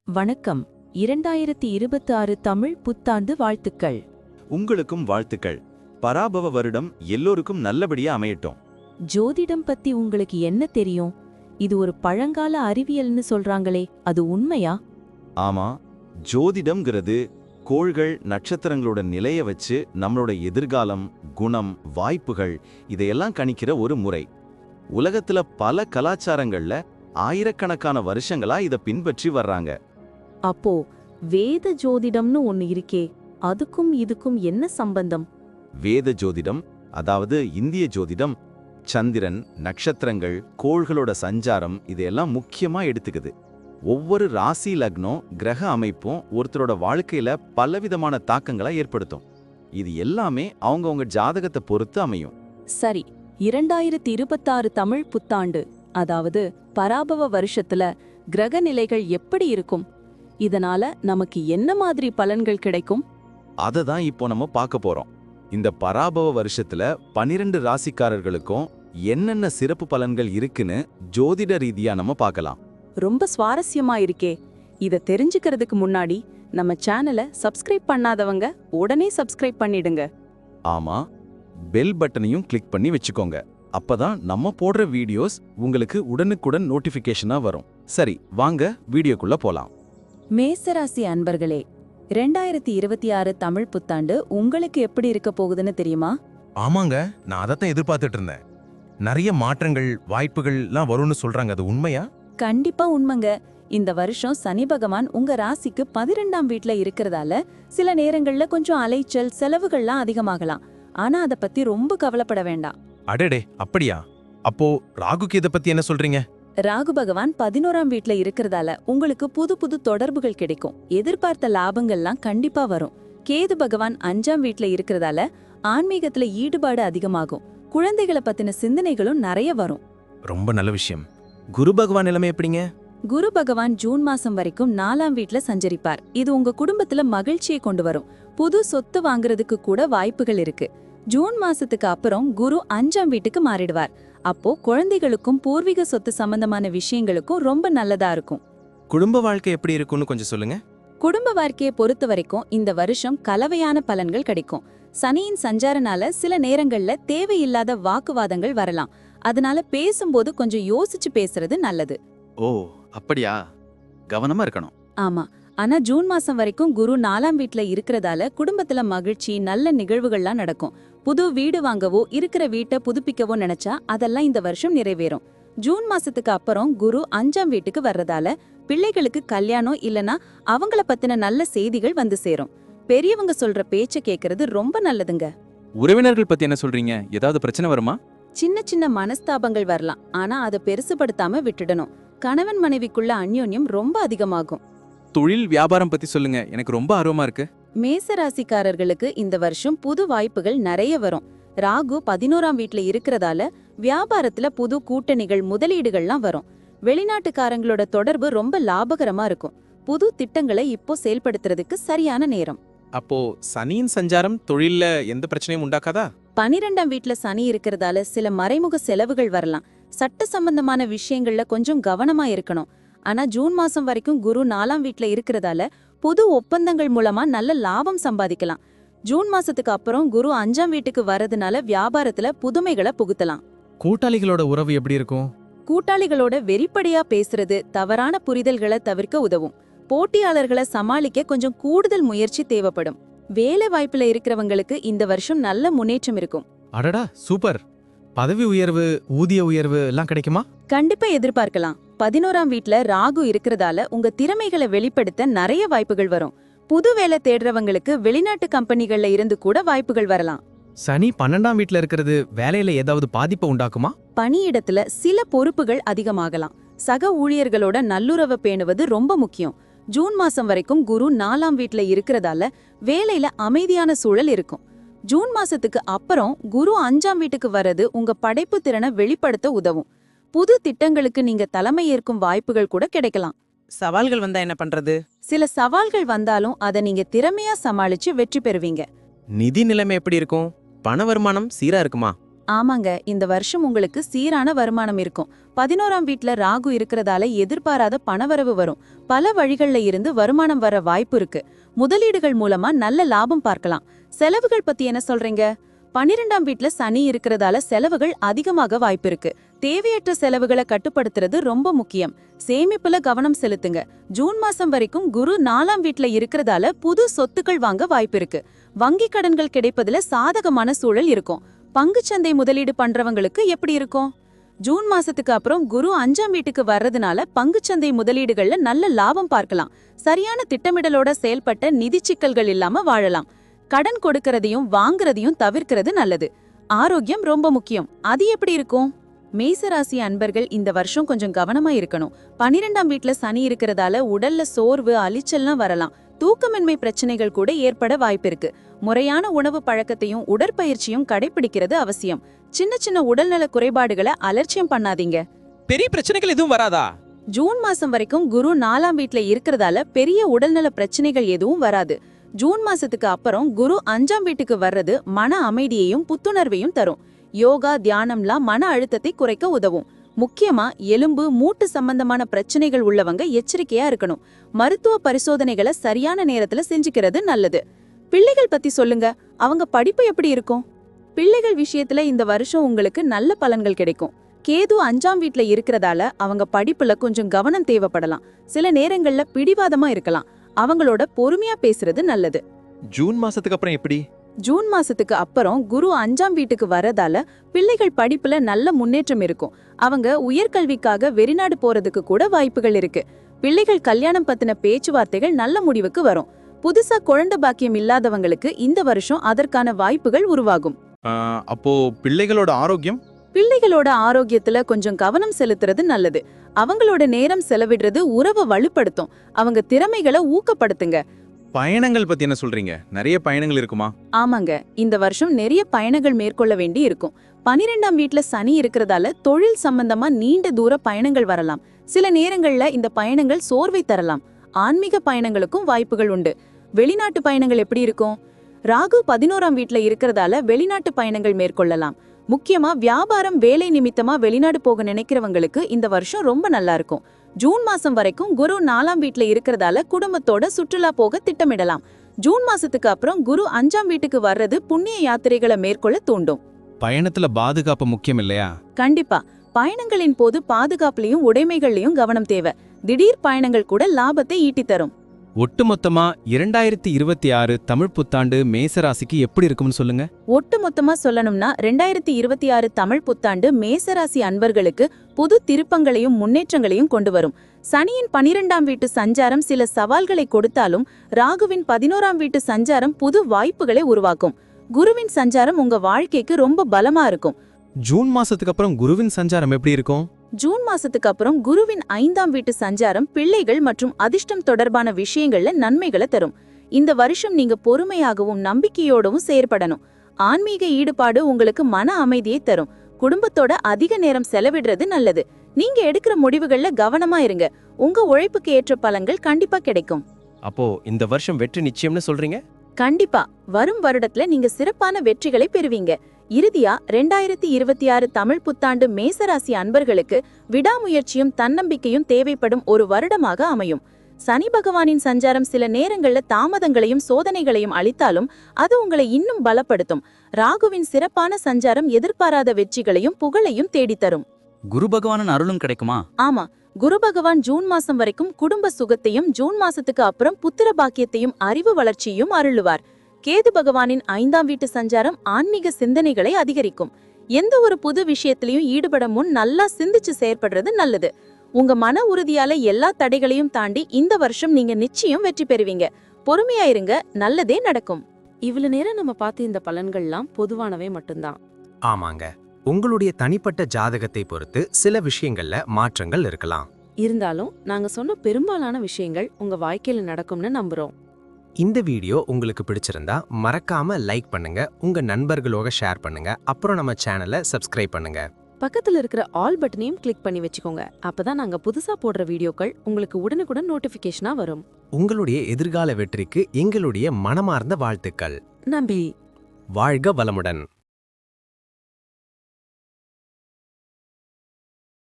வணக்கம். 2026 தமிழ் புத்தாண்டு வாழ்த்துக்கள். உங்களுக்கும் வாழ்த்துக்கள். பராபவ வருடம் எல்லோருக்கும் நல்லபடியா அமையட்டும். ஜோதிடம் பத்தி உங்களுக்கு என்ன தெரியும்? இது ஒரு பழங்கால அறிவியல்னு சொல்றாங்களே, அது உண்மையா? ஆமா, ஜோதிடம்ங்கிறது கோள்கள் நட்சத்திரங்களோட நிலைய வச்சு நம்மளோட எதிர்காலம், குணம், வாய்ப்புகள் இதையெல்லாம் கணிக்கிற ஒரு முறை. உலகத்துல பல கலாச்சாரங்கள்ல ஆயிரக்கணக்கான வருஷங்களா இத பின்பற்றி வர்றாங்க. அப்போ வேத ஜோதிடம்னு ஒன்னு இருக்கே, அதுக்கும் இதுக்கும் என்ன சம்பந்தம்? வேத ஜோதிடம், அதாவது இந்திய ஜோதிடம், சந்திரன், நட்சத்திரங்கள், கோள்களோட சஞ்சாரம் இதையெல்லாம் முக்கியமா எடுத்துக்குது. ஒவ்வொரு ராசி லக்னம், கிரக அமைப்பும் ஒருத்தரோட வாழ்க்கையில பலவிதமான தாக்கங்களை ஏற்படுத்தும். இது எல்லாமே அவங்கவங்க ஜாதகத்தை பொறுத்து அமையும். சரி, 2026 தமிழ் புத்தாண்டு, அதாவது பராபவ வருஷத்துல கிரக நிலைகள் எப்படி இருக்கும்? இதனால நமக்கு என்ன மாதிரி பலன்கள் கிடைக்கும்? அதை தான் இப்போ நம்ம பார்க்க போறோம். இந்த பராபவ வருஷத்துல 12 ராசிக்காரர்களுக்கும் என்னென்ன சிறப்பு பலன்கள் இருக்குன்னு ஜோதிட ரீதியா நம்ம பார்க்கலாம். ரொம்ப சுவாரஸ்யமா இருக்கே. இத தெரிஞ்சுக்கிறதுக்கு முன்னாடி நம்ம சேனலை சப்ஸ்கிரைப் பண்ணாதவங்க உடனே சப்ஸ்கிரைப் பண்ணிடுங்க. ஆமா, பெல் பட்டனையும் கிளிக் பண்ணி வச்சுக்கோங்க. அப்பதான் நம்ம போடுற வீடியோஸ் உங்களுக்கு உடனுக்குடன் நோட்டிபிகேஷனா வரும். சரி, வாங்க வீடியோக்குள்ள போலாம். மேசராசி அன்பர்களே, 2026 தமிழ் புத்தாண்டு உங்களுக்கு எப்படி இருக்க போகுதுன்னு தெரியுமா? ஆமாங்க, நான் அதைத்தான் எதிர்பார்த்துட்டு இருந்தேன். நிறைய மாற்றங்கள், வாய்ப்புகள்லாம் வரும்னு சொல்றாங்க, அது உண்மையா? கண்டிப்பா உண்மைங்க. இந்த வருஷம் சனி பகவான் உங்க ராசிக்கு 12ஆம் வீட்ல இருக்கிறதால சில நேரங்கள்ல கொஞ்சம் அலைச்சல், செலவுகள்லாம் அதிகமாகலாம். ஆனா அத பத்தி ரொம்ப கவலைப்பட வேண்டாம். அடடே, அப்படியா? அப்போ ராகுக்கு இதை பத்தி என்ன சொல்றீங்க? ராகு பகவான் 11ஆம் வீட்ல இருக்கிறதால உங்களுக்கு புது புது தொடர்புகள் கிடைக்கும். எதிர்பார்த்த லாபங்கள்லாம் கண்டிப்பா வரும். கேது பகவான் 5ஆம் வீட்ல இருக்கிறதால ஆன்மீகத்துல ஈடுபாடு அதிகமாகும். குழந்தைகளை பத்தின சிந்தனைகளும் நிறைய வரும். ரொம்ப நல்ல விஷயம். குரு பகவான் நிலைமை எப்படிங்க? குரு பகவான் ஜூன் மாசம் வரைக்கும் 4ஆம் வீட்ல சஞ்சரிப்பார். இது உங்க குடும்பத்துல மகிழ்ச்சியை கொண்டு வரும். புது சொத்து வாங்குறதுக்கு கூட வாய்ப்புகள் இருக்கு. ஜூன் மாசத்துக்கு அப்புறம் குரு 5ஆம் வீட்டுக்கு மாறிடுவார். அப்போ குழந்தைகளுக்கும் பூர்வீக சொத்து சம்பந்தமான விஷயங்களுக்கும் ரொம்ப நல்லதா இருக்கும். குடும்ப வாழ்க்கை எப்படி இருக்கும்னு கொஞ்சம் சொல்லுங்க. குடும்ப வாழ்க்கையை பொறுத்த வரைக்கும் இந்த வருஷம் கலவையான பலன்கள் கிடைக்கும். சனியின் சஞ்சாரனால சில நேரங்கள்ல தேவையில்லாத வாக்குவாதங்கள் வரலாம். அதனால பேசும்போது கொஞ்சம் யோசிச்சு பேசுறது நல்லது. ஓ, அப்படியா? கவனமா இருக்கணும். ஆமா, ஆனா ஜூன் மாசம் வரைக்கும் குரு 4ஆம் வீட்ல இருக்கிறதால குடும்பத்துல மகிழ்ச்சி, நல்ல நிகழ்வுகள்லாம் நடக்கும். புது வீடு வாங்கவோ இருக்கிற வீட்டை புதுப்பிக்கவோ நினைச்சா அதெல்லாம் இந்த வருஷம் நிறைவேறும். ஜூன் மாசத்துக்கு அப்புறம் குரு 5ஆம் வீட்டுக்கு வர்றதால பிள்ளைகளுக்கு கல்யாணம் இல்லனா அவங்கள பத்தின நல்ல செய்திகள் வந்து சேரும். பெரியவங்க சொல்ற பேச்ச கேக்குறது ரொம்ப நல்லதுங்க. உறவினர்கள் பத்தி என்ன சொல்றீங்க? ஏதாவது பிரச்சனை வருமா? சின்ன சின்ன மனஸ்தாபங்கள் வரலாம், ஆனா அதை பெருசுபடுத்தாம விட்டுடணும். கணவன் மனைவிக்குள்ள அந்யோன்யம் ரொம்ப அதிகமாகும். தொழில் வியாபாரம் பத்தி சொல்லுங்க, எனக்கு ரொம்ப ஆர்வமா இருக்கு. மேசராசிக்காரர்களுக்கு இந்த வருஷம் புது வாய்ப்புகள் நிறைய வரும். ராகு 11ஆம் வீட்ல இருக்கிறதால வியாபாரத்துல புது கூட்டணிகள், முதலீடுகள்லாம் வரும். வெளிநாட்டுக்காரங்களோட தொடர்பு ரொம்ப லாபகரமா இருக்கும். புது திட்டங்களை இப்போ செயல்படுத்துறதுக்கு சரியான நேரம். அப்போ சனியின் சஞ்சாரம் தொழில்ல எந்த பிரச்சனையும் உண்டாக்காதா? 12ஆம் வீட்ல சனி இருக்கிறதால சில மறைமுக செலவுகள் வரலாம். சட்ட சம்பந்தமான விஷயங்கள்ல கொஞ்சம் கவனமா இருக்கணும். ஆனா ஜூன் மாசம் வரைக்கும் குரு 4ஆம் வீட்ல இருக்கிறதால புது ஒப்பந்தங்கள் மூலமா நல்ல லாபம் சம்பாதிக்கலாம். ஜூன் மாசத்துக்கு அப்புறம் குரு 5ஆம் வீட்டுக்கு வரதுனால வியாபாரத்துல புதுமைகளை புகுத்தலாம். கூட்டாளிகளோட உறவு எப்படி இருக்கும்? கூட்டாளிகளோட வெறிப்படியா பேசுறது தவறான புரிதல்களை தவிர்க்க உதவும். போட்டியாளர்களை சமாளிக்க கொஞ்சம் கூடுதல் முயற்சி தேவைப்படும். வேலை வாய்ப்புல இருக்கிறவங்களுக்கு இந்த வருஷம் நல்ல முன்னேற்றம் இருக்கும். அடடா, சூப்பர். பதவி உயர்வு, ஊதிய உயர்வு எல்லாம் கிடைக்குமா? கண்டிப்பா எதிர்பார்க்கலாம். 11ஆம் வீட்ல ராகு இருக்கிறதால உங்க திறமைகளை வெளிப்படுத்த நிறைய வாய்ப்புகள் வரும். புது வேலை தேடுறவங்களுக்கு வெளிநாட்டு கம்பெனிகள்ல இருந்து கூட வாய்ப்புகள் வரலாம். சனி 12ஆம் வீட்ல இருக்கிறது வேலையில ஏதாவது பாதிப்பை உண்டாக்குமா? பணியிடத்துல சில பொறுப்புகள் அதிகமாகலாம். சக ஊழியர்களோட நல்லுறவை பேணுவது ரொம்ப முக்கியம். ஜூன் மாசம் வரைக்கும் குரு 4ஆம் வீட்ல இருக்கிறதால வேலையில அமைதியான சூழல் இருக்கும். ஜூன் மாசத்துக்கு அப்புறம் குரு 5ஆம் வீட்டுக்கு வர்றது உங்க படைப்பு திறனை வெளிப்படுத்த உதவும். புது திட்டங்களுக்கு நீங்க தலைமை ஏற்கும் வாய்ப்புகள் கூட கிடைக்கலாம். சவால்கள் வந்தா என்ன பண்றது? சில சவால்கள் வந்தாலும் அதை நீங்க திறமையா சமாளிச்சு வெற்றி பெறுவீங்க. நிதி நிலைமை எப்படி இருக்கும்? பண வருமானம் சீரா இருக்குமா? ஆமாங்க, இந்த வருஷம் உங்களுக்கு சீரான வருமானம் இருக்கும். 11ஆம் வீட்ல ராகு இருக்கிறதால எதிர்பாராத பணவரவு வரும். பல வழிகள்ல இருந்து வருமானம் வர வாய்ப்பு இருக்கு. முதலீடுகள் மூலமா நல்ல லாபம் பார்க்கலாம். செலவுகள் பத்தி என்ன சொல்றீங்க? 12ஆம் வீட்ல சனி இருக்கிறதால செலவுகள் அதிகமாக வாய்ப்பு இருக்கு. தேவையற்ற செலவுகளை கட்டுப்படுத்துறது ரொம்ப முக்கியம். சேமிப்புல கவனம் செலுத்துங்க. ஜூன் மாசம் வரைக்கும் குரு 4ஆம் வீட்ல இருக்கிறதால புது சொத்துக்கள் வாங்க வாய்ப்பு இருக்கு. வங்கி கடன்கள் கிடைப்பதுல சாதகமான சூழல் இருக்கும். பங்குச்சந்தை முதலீடு பண்றவங்களுக்கு எப்படி இருக்கும்? ஜூன் மாசத்துக்கு அப்புறம் குரு 5ஆம் வீட்டுக்கு வர்றதுனால பங்குச்சந்தை முதலீடுகள்ல நல்ல லாபம் பார்க்கலாம். சரியான திட்டமிடலோட செயல்பட்ட நிதி சிக்கல்கள் இல்லாம வாழலாம். கடன் கொடுக்கறதையும் வாங்குறதையும் தவிர்க்கிறது நல்லது. ஆரோக்கியம் ரொம்ப முக்கியம். அது எப்படி இருக்கும்? மேசராசி அன்பர்கள் இந்த வருஷம் கொஞ்சம் கவனமா இருக்கணும். 12ஆம் வீட்ல சனி இருக்கிறதால உடல்ல சோர்வு, அலிச்சல்லாம் வரலாம். தூக்கமின்மை பிரச்சனைகள் கூட ஏற்பட வாய்ப்பிருக்கு. முறையான உணவு பழக்கத்தையும் உடற்பயிற்சியும் கடைபிடிக்கிறது அவசியம். சின்ன சின்ன உடல்நல குறைபாடுகளை அலட்சியம் பண்ணாதீங்க. பெரிய பிரச்சனைகள் எதுவும் வராதா? ஜூன் மாசம் வரைக்கும் குரு 4ஆம் வீட்ல இருக்கிறதால பெரிய உடல்நல பிரச்சனைகள் எதுவும் வராது. ஜூன் மாசத்துக்கு அப்புறம் குரு 5ஆம் வீட்டுக்கு வர்றது மன அமைதியையும் புத்துணர்வையும் தரும். யோகா, தியானம்லாம் மன அழுத்தத்தை குறைக்க உதவும். முக்கியமா எலும்பு, மூட்டு சம்பந்தமான பிரச்சனைகள் உள்ளவங்க எச்சரிக்கையா இருக்கணும். மருத்துவ பரிசோதனைகளை சரியான நேரத்துல செஞ்சுக்கிறது நல்லது. பிள்ளைகள் பத்தி சொல்லுங்க. அவங்க படிப்பு எப்படி இருக்கும்? பிள்ளைகள் விஷயத்துல இந்த வருஷம் உங்களுக்கு நல்ல பலன்கள் கிடைக்கும். கேது 5ஆம் வீட்ல இருக்கிறதால அவங்க படிப்புல கொஞ்சம் கவனம் தேவைப்படலாம். சில நேரங்கள்ல பிடிவாதமா இருக்கலாம். அவங்களோட பொறுமையா பேசுறது நல்லது. ஜூன் மாசத்துக்கு அப்புறம் எப்படி? ஜூன் மாசத்துக்கு அப்புறம் குரு 5ஆம் வீட்டுக்கு வரதால பிள்ளைகள் படிப்புல நல்ல முன்னேற்றம் இருக்கும். அவங்க உயர்கல்விக்காக வெளிநாடு போறதுக்கு கூட வாய்ப்புகள் இருக்கு. பிள்ளைகள் கல்யாணம் பத்தின பேச்சுவார்த்தைகள் நல்ல முடிவுக்கு வரும். புதுசா குழந்தை பாக்கியம் இல்லாதவங்களுக்கு இந்த வருஷம் அதற்கான வாய்ப்புகள் உருவாகும். அப்போ பிள்ளைகளோட ஆரோக்கியம்? பிள்ளைகளோட ஆரோக்கியத்துல கொஞ்சம் கவனம் செலுத்துறது நல்லது. அவங்களோட நேரம் செலவிடுறது உறவை வலுப்படுத்தும். அவங்க திறமைகளை ஊக்கப்படுத்துங்க. பயணங்கள் பத்தி என்ன சொல்றீங்க? நிறைய பயணங்கள் இருக்குமா? ஆமாங்க, இந்த வருஷம் நிறைய பயணங்கள் மேற்கொள்ள வேண்டி இருக்கும். 12ஆம் வீட்ல சனி இருக்கிறதால தொழில் சம்பந்தமா நீண்ட தூர பயணங்கள் வரலாம். சில நேரங்கள்ல இந்த பயணங்கள் சோர்வை தரலாம். ஆன்மீக பயணங்களுக்கும் வாய்ப்புகள் உண்டு. வெளிநாட்டு பயணங்கள் எப்படி இருக்கும்? ராகு 11ஆம் வீட்ல இருக்கிறதால வெளிநாட்டு பயணங்கள் மேற்கொள்ளலாம். முக்கியமா வியாபாரம், வேலை நிமித்தமா வெளிநாடு போக நினைக்கிறவங்களுக்கு இந்த வருஷம் ரொம்ப நல்லா இருக்கும். ஜூன் மாசம் வரைக்கும் குரு 4ஆம் வீட்ல இருக்கிறதால குடும்பத்தோட சுற்றுலா போக திட்டமிடலாம். ஜூன் மாசத்துக்கு அப்புறம் குரு 5ஆம் வீட்டுக்கு வர்றது புண்ணிய யாத்திரைகளை மேற்கொள்ள தூண்டும். பயணத்துல பாதுகாப்பு முக்கியம் இல்லையா? கண்டிப்பா. பயணங்களின் போது பாதுகாப்புலயும் உடைமைகள்லயும் கவனம் தேவை. திடீர் பயணங்கள் கூட லாபத்தை ஈட்டித் தரும். ஒட்டுமொத்தமா 2026 தமிழ் புத்தாண்டு மேசராசிக்கு எப்படி இருக்கும்னு சொல்லுங்க. ஒட்டுமொத்தமா சொல்லணும்னா 2026 தமிழ் புத்தாண்டு மேசராசி அன்பர்களுக்கு புது திருப்பங்களையும் முன்னேற்றங்களையும் கொண்டு வரும். சனியின் 12ஆம் வீட்டு சஞ்சாரம் சில சவால்களை கொடுத்தாலும் ராகுவின் 11ஆம் வீட்டு சஞ்சாரம் புது வாய்ப்புகளை உருவாக்கும். குருவின் சஞ்சாரம் உங்க வாழ்க்கைக்கு ரொம்ப பலமா இருக்கும். ஜூன் மாசத்துக்கு அப்புறம் குருவின் சஞ்சாரம் எப்படி இருக்கும்? ஜூன் மாசத்துக்கு அப்புறம் குருவின் 5ஆம் வீட்டு சஞ்சாரம் பிள்ளைகள் மற்றும் அதிர்ஷ்டம் தொடர்பான விஷயங்கள்ல நன்மைகளை தரும். இந்த வருஷம் நீங்க பொறுமையாகவும் நம்பிக்கையோடவும் செயற்படணும். ஆன்மீக ஈடுபாடு உங்களுக்கு மன அமைதியை தரும். குடும்பத்தோட அதிக நேரம் செலவிடுறது நல்லது. நீங்க எடுக்கிற முடிவுகள்ல கவனமா இருங்க. உங்க உழைப்புக்கு ஏற்ற பலன்கள் கண்டிப்பா கிடைக்கும். அப்போ இந்த வருஷம் வெற்றி நிச்சயம்னு சொல்றீங்க? கண்டிப்பா. வரும் வருடத்துல நீங்க சிறப்பான வெற்றிகளை பெறுவீங்க. இறுதியா 2026 தமிழ் புத்தாண்டு மேசராசி அன்பர்களுக்கு விடாமுயற்சியும் தன்னம்பிக்கையும் தேவைப்படும் ஒரு வருடமாக அமையும். சனி பகவானின் சஞ்சாரம் சில நேரங்கள்ல தாமதங்களையும் சோதனைகளையும் அளித்தாலும் அது உங்களை இன்னும் பலப்படுத்தும். ராகுவின் சிறப்பான சஞ்சாரம் எதிர்பாராத வெற்றிகளையும் புகழையும் தேடித்தரும். குரு பகவானின் அருளும் கிடைக்குமா? ஆமா, குரு பகவான் ஜூன் மாசம் வரைக்கும் குடும்ப சுகத்தையும் ஜூன் மாசத்துக்கு அப்புறம் புத்திர பாக்கியத்தையும் அறிவு வளர்ச்சியும் அருளுவார். கேது பகவானின் 5ஆம் வீட்டு சஞ்சாரம் ஆன்மீக சிந்தனைகளை அதிகரிக்கும். எந்த ஒரு புது விஷயத்திலையும் ஈடுபட முன் நல்லா சிந்திச்சு செயற்படுறது நல்லது. உங்க மன உறுதியால எல்லா தடைகளையும் தாண்டி இந்த வருஷம் நீங்க நிச்சயம் வெற்றி பெறுவீங்க. பொறுமையா இருங்க, நல்லதே நடக்கும். இவ்வளவு நேரம் நம்ம பார்த்த இந்த பலன்கள்லாம் பொதுவானவை மட்டும்தான். ஆமாங்க, உங்களுடைய தனிப்பட்ட ஜாதகத்தை பொறுத்து சில விஷயங்கள்ல மாற்றங்கள் இருக்கலாம். இருந்தாலும் நாங்க சொன்ன பெரும்பாலான விஷயங்கள் உங்க வாழ்க்கையில நடக்கும்னு நம்புறோம். இந்த வீடியோ உங்களுக்கு பிடிச்சிருந்தா மறக்காம லைக் பண்ணுங்க, உங்க நண்பர்களோட ஷேர் பண்ணுங்க, அப்புறம் நம்ம சேனலை சப்ஸ்கிரைப் பண்ணுங்க. பக்கத்துல இருக்கிற ஆல் பட்டனையும் கிளிக் பண்ணி வச்சுக்கோங்க. அப்பதான் நாங்க புதுசா போடுற வீடியோக்கள் உங்களுக்கு உடனுக்குடன் நோட்டிபிகேஷனா வரும். உங்களுடைய எதிர்கால வெற்றிக்கு எங்களுடைய மனமார்ந்த வாழ்த்துக்கள். நம்பி வாழ்க வளமுடன்.